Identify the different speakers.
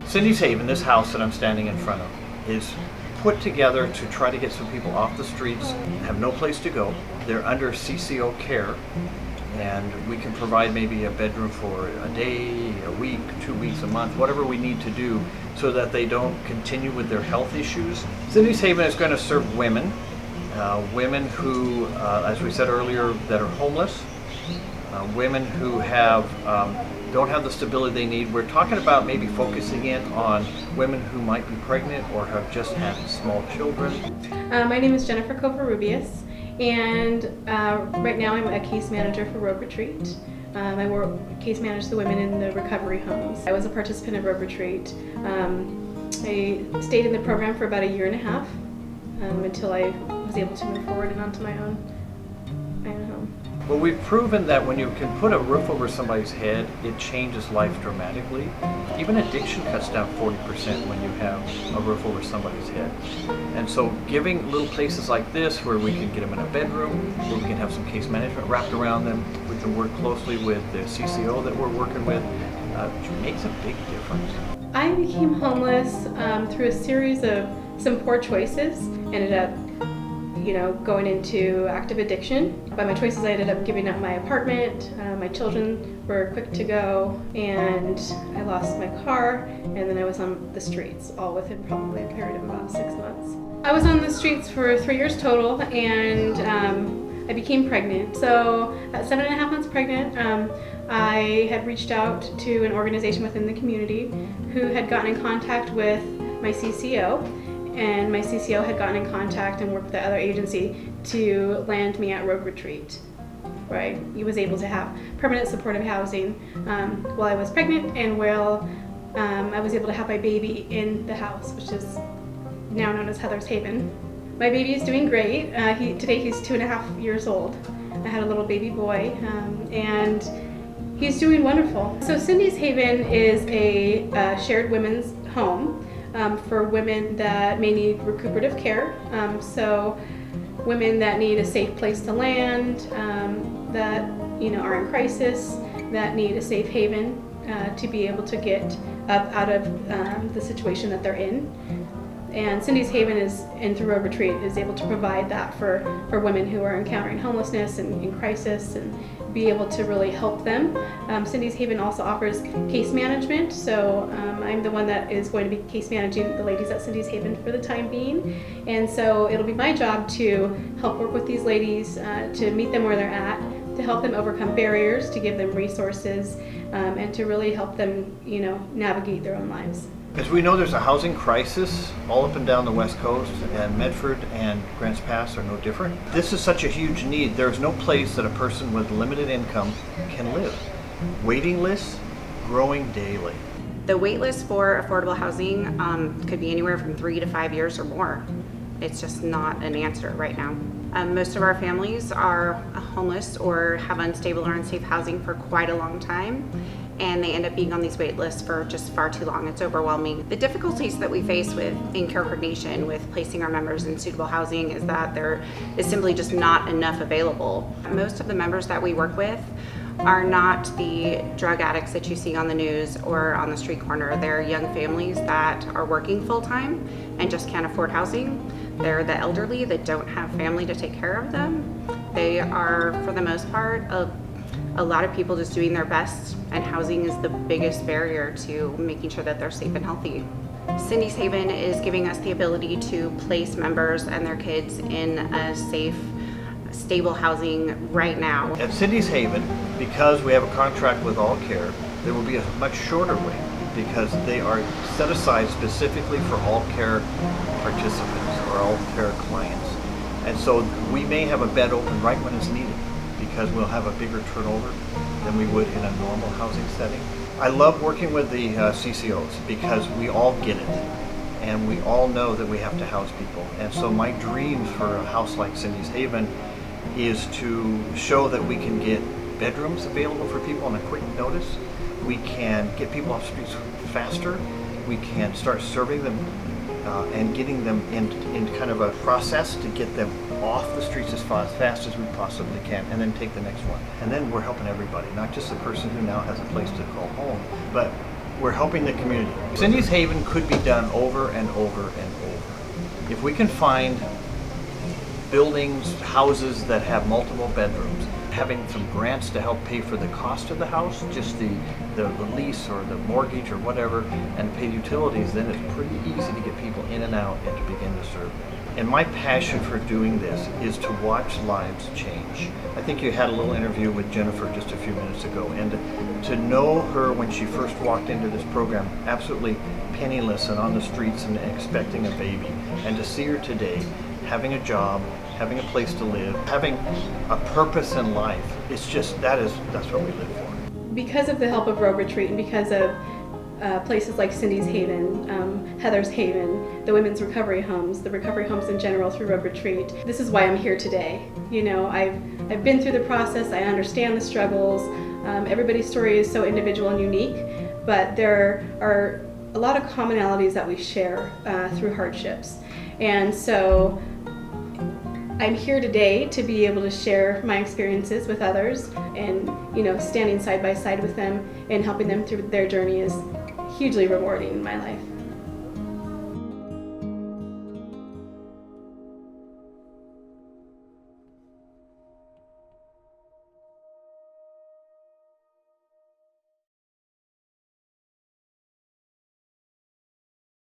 Speaker 1: Cindy's Haven, this house that I'm standing in front of, is put together to try to get some people off the streets, have no place to go. They're under CCO care, and we can provide maybe a bedroom for a day, a week, 2 weeks, a month, whatever we need to do so that they don't continue with their health issues. Cindy's Haven is going to serve women, women who, as we said earlier, that are homeless, women who have don't have the stability they need. We're talking about maybe focusing in on women who might be pregnant or have just had small children.
Speaker 2: My name is Jennifer Covarrubias, and right now I'm a case manager for Road Retreat. I case manage the women in the recovery homes. I was a participant of Road Retreat. I stayed in the program for about 1.5 years until I was able to move forward and onto my own home.
Speaker 1: Well, we've proven that when you can put a roof over somebody's head, it changes life dramatically. Even addiction cuts down 40% when you have a roof over somebody's head. And so giving little places like this where we can get them in a bedroom, where we can have some case management wrapped around them, we can work closely with the CCO that we're working with, makes a big difference.
Speaker 2: I became homeless through a series of some poor choices. Ended up going into active addiction. By my choices, I ended up giving up my apartment. My children were quick to go, and I lost my car, and then I was on the streets, all within probably a period of about 6 months. I was on the streets for 3 years total, and I became pregnant. So at 7.5 months pregnant, I had reached out to an organization within the community who had gotten in contact with my CCO, and my CCO had gotten in contact and worked with the other agency to land me at Road Retreat. Right, he was able to have permanent supportive housing while I was pregnant, and while I was able to have my baby in the house, which is now known as Heather's Haven. My baby is doing great. Today he's 2.5 years old. I had a little baby boy, and he's doing wonderful. So Cindy's Haven is a shared women's home for women that may need recuperative care. So women that need a safe place to land, that are in crisis, that need a safe haven to be able to get up out of the situation that they're in. And Cindy's Haven through Road Retreat is able to provide that for women who are encountering homelessness and in crisis, and be able to really help them. Cindy's Haven also offers case management, so I'm the one that is going to be case managing the ladies at Cindy's Haven for the time being. And so it'll be my job to help work with these ladies, to meet them where they're at, to help them overcome barriers, to give them resources, and to really help them, navigate their own lives.
Speaker 1: As we know, there's a housing crisis all up and down the West Coast, and Medford and Grants Pass are no different. This is such a huge need. There's no place that a person with limited income can live. Waiting lists growing daily.
Speaker 3: The wait list for affordable housing could be anywhere from 3 to 5 years or more. It's just not an answer right now. Most of our families are homeless or have unstable or unsafe housing for quite a long time, and they end up being on these wait lists for just far too long. It's overwhelming. The difficulties that we face with in-care coordination with placing our members in suitable housing is that there is simply just not enough available. Most of the members that we work with are not the drug addicts that you see on the news or on the street corner. They're young families that are working full-time and just can't afford housing. They're the elderly that don't have family to take care of them. They are, for the most part, a lot of people just doing their best, and housing is the biggest barrier to making sure that they're safe and healthy. Cindy's Haven is giving us the ability to place members and their kids in a safe, stable housing right now.
Speaker 1: At Cindy's Haven, because we have a contract with AllCare, there will be a much shorter wait because they are set aside specifically for AllCare participants or AllCare clients. And so we may have a bed open right when it's needed, because we'll have a bigger turnover than we would in a normal housing setting. I love working with the CCOs because we all get it, and we all know that we have to house people. And so my dream for a house like Cindy's Haven is to show that we can get bedrooms available for people on a quick notice. We can get people off streets faster. We can start serving them and getting them in kind of a process to get them off the streets as fast as we possibly can, and then take the next one. And then we're helping everybody, not just the person who now has a place to call home, but we're helping the community. Cindy's Haven could be done over and over and over. If we can find buildings, houses that have multiple bedrooms, having some grants to help pay for the cost of the house, just the lease or the mortgage or whatever, and pay utilities, then it's pretty easy to get people in and out and to begin to serve them. And my passion for doing this is to watch lives change. I think you had a little interview with Jennifer just a few minutes ago, and to know her when she first walked into this program, absolutely penniless and on the streets and expecting a baby, and to see her today having a job, having a place to live, having a purpose in life, it's just, that's what we live for.
Speaker 2: Because of the help of Road Retreat and because of places like Cindy's Haven, Heather's Haven, the women's recovery homes, the recovery homes in general through Road Retreat, this is why I'm here today. You know, I've been through the process, I understand the struggles, everybody's story is so individual and unique, but there are a lot of commonalities that we share through hardships. And so I'm here today to be able to share my experiences with others, and you know, standing side by side with them and helping them through their journey is hugely rewarding in my life.